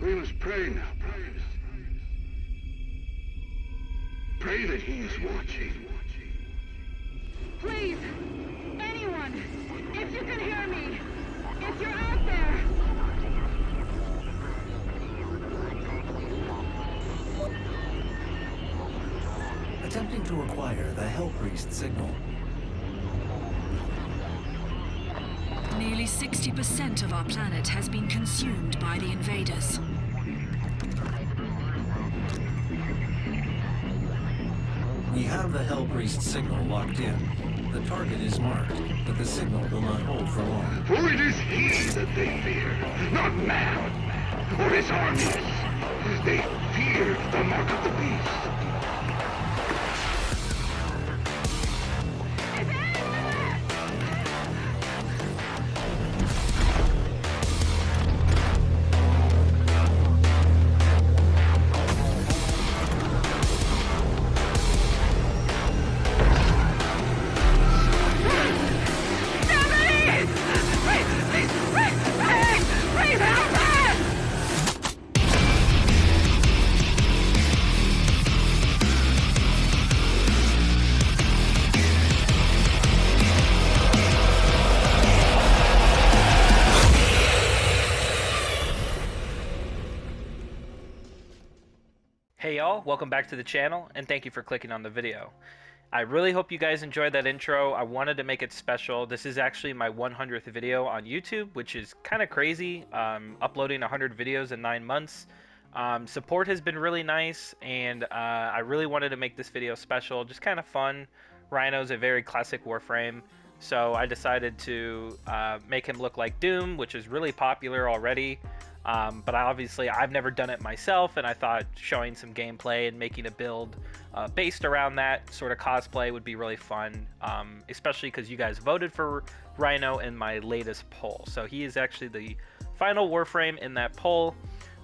We must pray now, brothers. Pray that he is watching. Please, anyone, if you can hear me, if you're out there. Attempting to acquire the Hell Priest signal. Nearly 60% of our planet has been consumed by the invaders. We have the Hell Priest signal locked in. The target is marked, but the signal will not hold for long. For it is he that they fear, not man, or his armies. They fear the mark of the beast. Hey y'all, welcome back to the channel, and thank you for clicking on the video. I really hope you guys enjoyed that intro. I wanted to make it special. This is actually my 100th video on YouTube, which is kind of crazy, uploading 100 videos in 9 months. Support has been really nice, and I really wanted to make this video special, just kind of fun. Rhino's a very classic Warframe, so I decided to make him look like Doom, which is really popular already. But I've never done it myself, and I thought showing some gameplay and making a build based around that sort of cosplay would be really fun, especially because you guys voted for Rhino in my latest poll. So he is actually the final Warframe in that poll.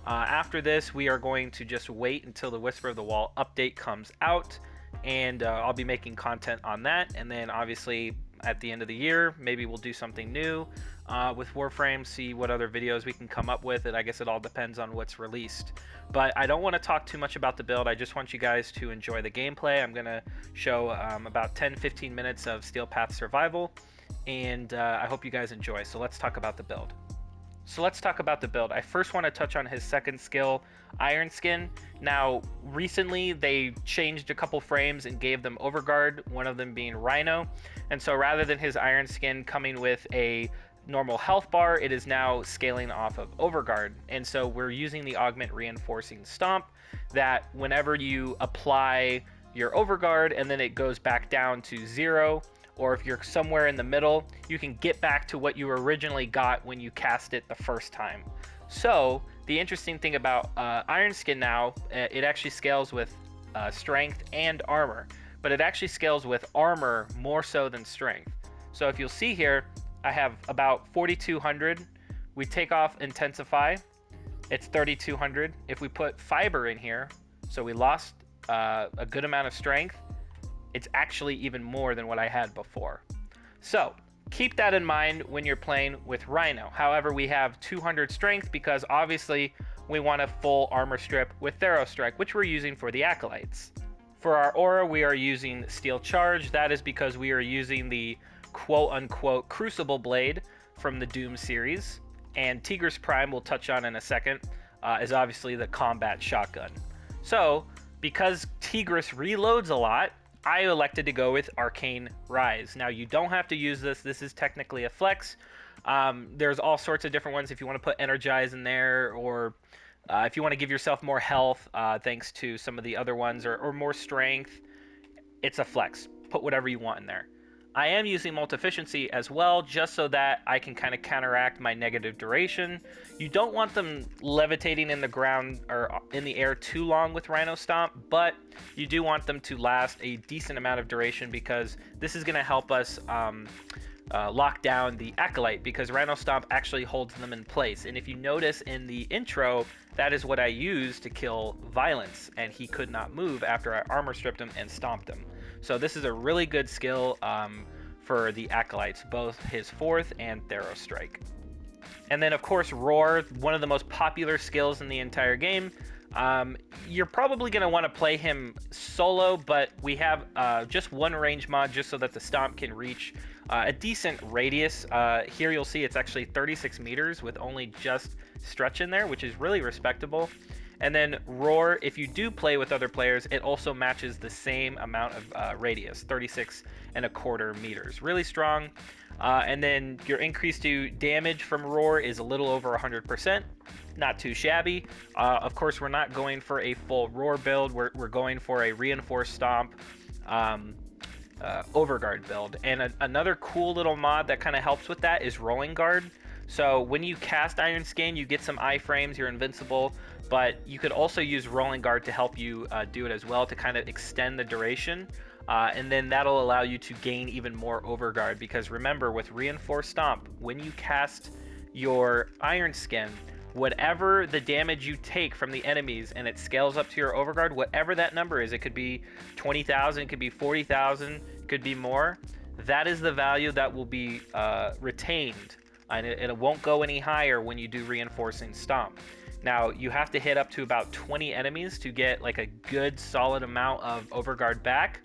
After this, we are going to just wait until the Whisper of the Wall update comes out, and I'll be making content on that, and then obviously at the end of the year, maybe we'll do something new with Warframe, see what other videos we can come up with. And I guess it all depends on what's released. But I don't want to talk too much about the build. I just want you guys to enjoy the gameplay. I'm going to show about 10-15 minutes of Steel Path Survival, and I hope you guys enjoy. So let's talk about the build. I first want to touch on his second skill, Iron Skin. Now, recently they changed a couple frames and gave them Overguard, one of them being Rhino. And so rather than his Iron Skin coming with a normal health bar, it is now scaling off of Overguard. And so we're using the Augment Reinforcing Stomp, that whenever you apply your Overguard and then it goes back down to 0, or if you're somewhere in the middle, you can get back to what you originally got when you cast it the first time. So the interesting thing about Iron Skin now, it actually scales with strength and armor, but it actually scales with armor more so than strength. So if you'll see here, I have about 4,200. We take off Intensify, it's 3,200. If we put Fiber in here, so we lost a good amount of strength, it's actually even more than what I had before. So keep that in mind when you're playing with Rhino. However, we have 200 strength because obviously we want a full armor strip with Thero Strike, which we're using for the Acolytes. For our aura, we are using Steel Charge. That is because we are using the quote-unquote Crucible blade from the Doom series. And Tigris Prime, we'll touch on in a second, is obviously the combat shotgun. So because Tigris reloads a lot, I elected to go with Arcane Rise. Now, you don't have to use this. This is technically a flex. There's all sorts of different ones if you want to put Energize in there, or if you want to give yourself more health, thanks to some of the other ones, or more strength. It's a flex. Put whatever you want in there. I am using Multificiency as well, just so that I can kind of counteract my negative duration. You don't want them levitating in the ground or in the air too long with Rhino Stomp, but you do want them to last a decent amount of duration, because this is going to help us lock down the Acolyte, because Rhino Stomp actually holds them in place. And if you notice in the intro, that is what I used to kill Violence, and he could not move after I armor stripped him and stomped him. So this is a really good skill for the Acolytes, both his 4th and Thero Strike. And then, of course, Roar, one of the most popular skills in the entire game. You're probably going to want to play him solo, but we have just one range mod just so that the stomp can reach a decent radius. Here you'll see it's actually 36 meters with only just stretch in there, which is really respectable. And then Roar, if you do play with other players, it also matches the same amount of radius, 36.25 meters. Really strong. And then your increase to damage from Roar is a little over 100%. Not too shabby. Of course, we're not going for a full Roar build. We're going for a reinforced stomp overguard build. And another cool little mod that kind of helps with that is rolling guard. So when you cast Iron Skin, you get some iframes, you're invincible, but you could also use rolling guard to help you do it as well to kind of extend the duration. And then that'll allow you to gain even more overguard, because remember, with reinforced stomp, when you cast your Iron Skin, whatever the damage you take from the enemies and it scales up to your overguard, whatever that number is, it could be 20,000, it could be 40,000, it could be more, that is the value that will be retained, and it won't go any higher when you do reinforcing stomp. Now, you have to hit up to about 20 enemies to get like a good solid amount of overguard back.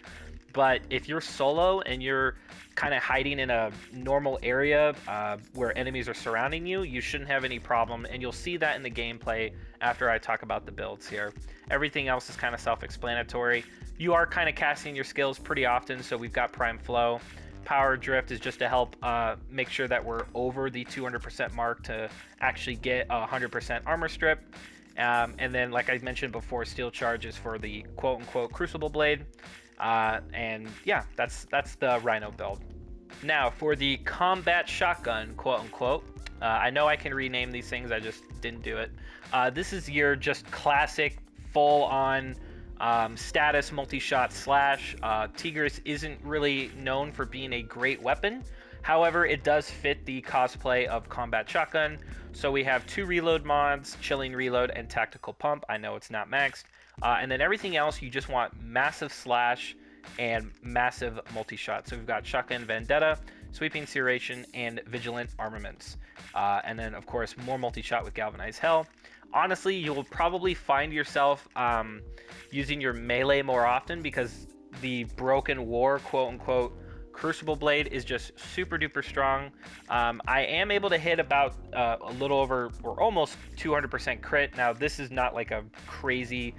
But if you're solo and you're kind of hiding in a normal area where enemies are surrounding you, you shouldn't have any problem. And you'll see that in the gameplay after I talk about the builds here. Everything else is kind of self-explanatory. You are kind of casting your skills pretty often, so we've got Prime Flow. Power Drift is just to help make sure that we're over the 200% mark to actually get a 100% armor strip. And then, like I mentioned before, Steel Charge is for the quote-unquote Crucible Blade. And yeah, that's the Rhino build. Now, for the Combat Shotgun, quote-unquote, I know I can rename these things, I just didn't do it. This is your just classic, full-on status multi-shot slash. Tigris isn't really known for being a great weapon. However, it does fit the cosplay of Combat Shotgun. So we have 2 reload mods, Chilling Reload and Tactical Pump. I know it's not maxed. And then everything else, you just want massive slash and massive multi-shot. So we've got Shotgun Vendetta, Sweeping Serration, and Vigilant Armaments. And then, of course, more multi-shot with Galvanized Hell. Honestly, you'll probably find yourself using your melee more often, because the Broken War, quote-unquote, Crucible Blade is just super duper strong. I am able to hit about a little over, or almost 200% crit. Now, this is not like a crazy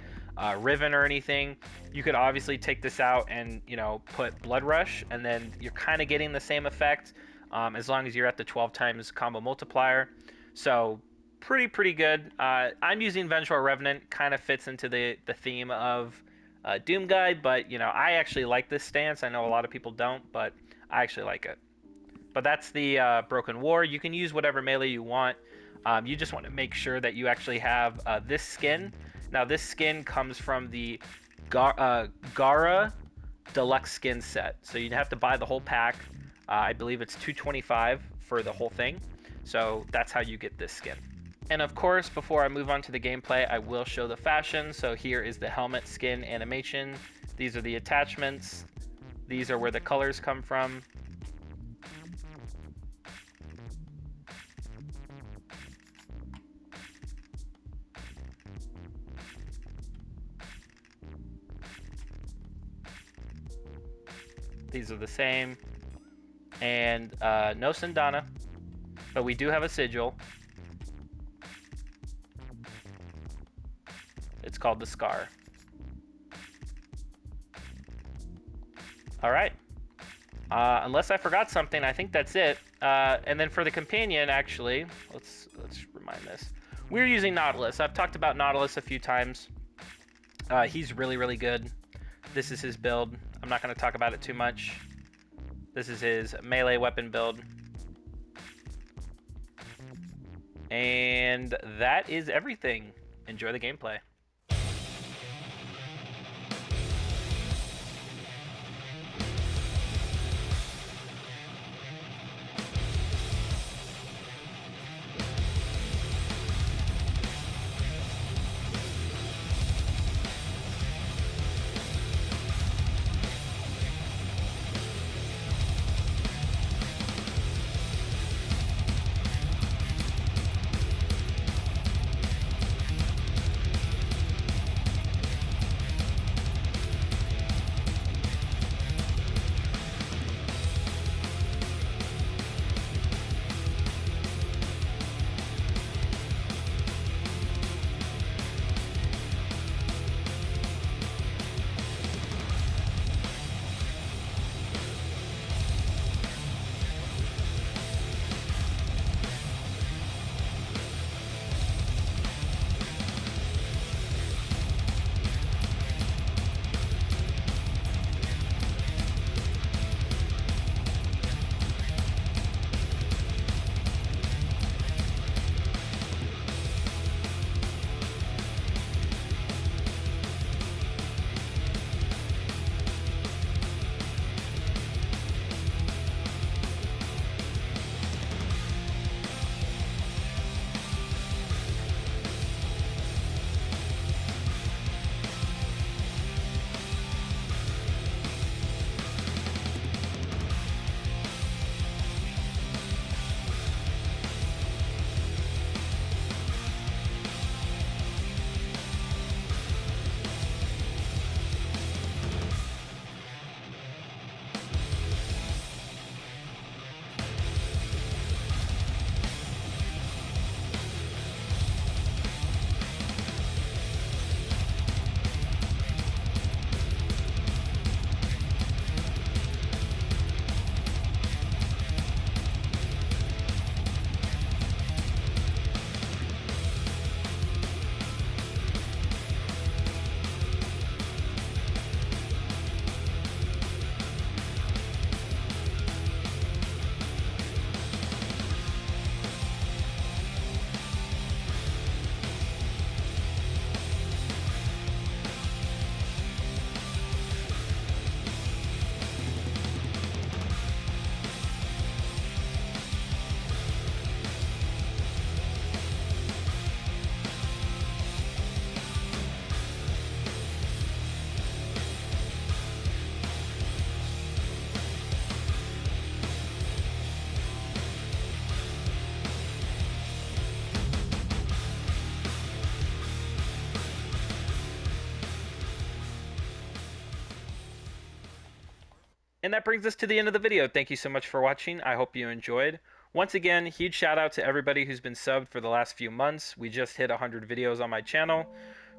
Riven or anything. You could obviously take this out and, you know, put Blood Rush, and then you're kind of getting the same effect as long as you're at the 12 times combo multiplier. So pretty good. I'm using Vengeful Revenant, kind of fits into the theme of Doom Guy, but you know, I actually like this stance. I know a lot of people don't, but I actually like it. But that's the Broken War. You can use whatever melee you want. You just want to make sure that you actually have this skin. Now, this skin comes from the Gara Deluxe skin set, so you'd have to buy the whole pack. I believe it's $225 for the whole thing, so that's how you get this skin. And of course, before I move on to the gameplay, I will show the fashion. So here is the helmet skin animation. These are the attachments. These are where the colors come from. These are the same. And no Sindana, but we do have a sigil. It's called the Scar. All right. Unless I forgot something, I think that's it. And then for the companion, actually, let's remind this. We're using Nautilus. I've talked about Nautilus a few times. He's really good. This is his build. I'm not going to talk about it too much. This is his melee weapon build. And that is everything. Enjoy the gameplay. And that brings us to the end of the video. Thank you so much for watching. I hope you enjoyed. Once again, huge shout out to everybody who's been subbed for the last few months. We just hit 100 videos on my channel.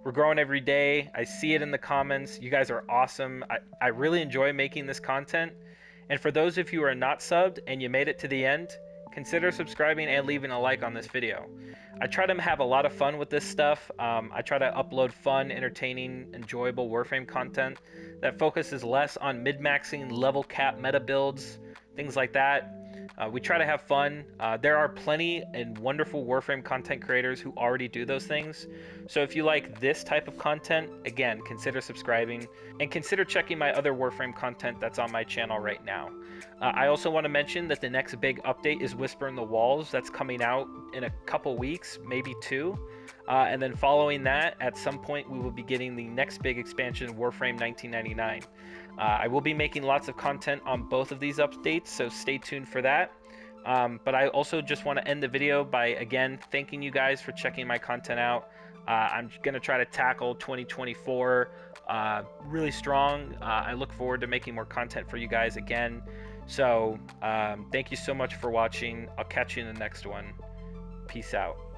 We're growing every day. I see it in the comments. You guys are awesome. I really enjoy making this content. And for those of you who are not subbed and you made it to the end, consider subscribing and leaving a like on this video. I try to have a lot of fun with this stuff. I try to upload fun, entertaining, enjoyable Warframe content that focuses less on mid-maxing, level cap meta builds, things like that. We try to have fun. There are plenty and wonderful Warframe content creators who already do those things. So if you like this type of content, again, consider subscribing and consider checking my other Warframe content that's on my channel right now. I also want to mention that the next big update is Whisper in the Walls. That's coming out in a couple weeks, maybe 2. And then following that, at some point, we will be getting the next big expansion, Warframe 1999. I will be making lots of content on both of these updates, so stay tuned for that. But I also just want to end the video by, again, thanking you guys for checking my content out. I'm going to try to tackle 2024 really strong. I look forward to making more content for you guys again. So thank you so much for watching. I'll catch you in the next one. Peace out.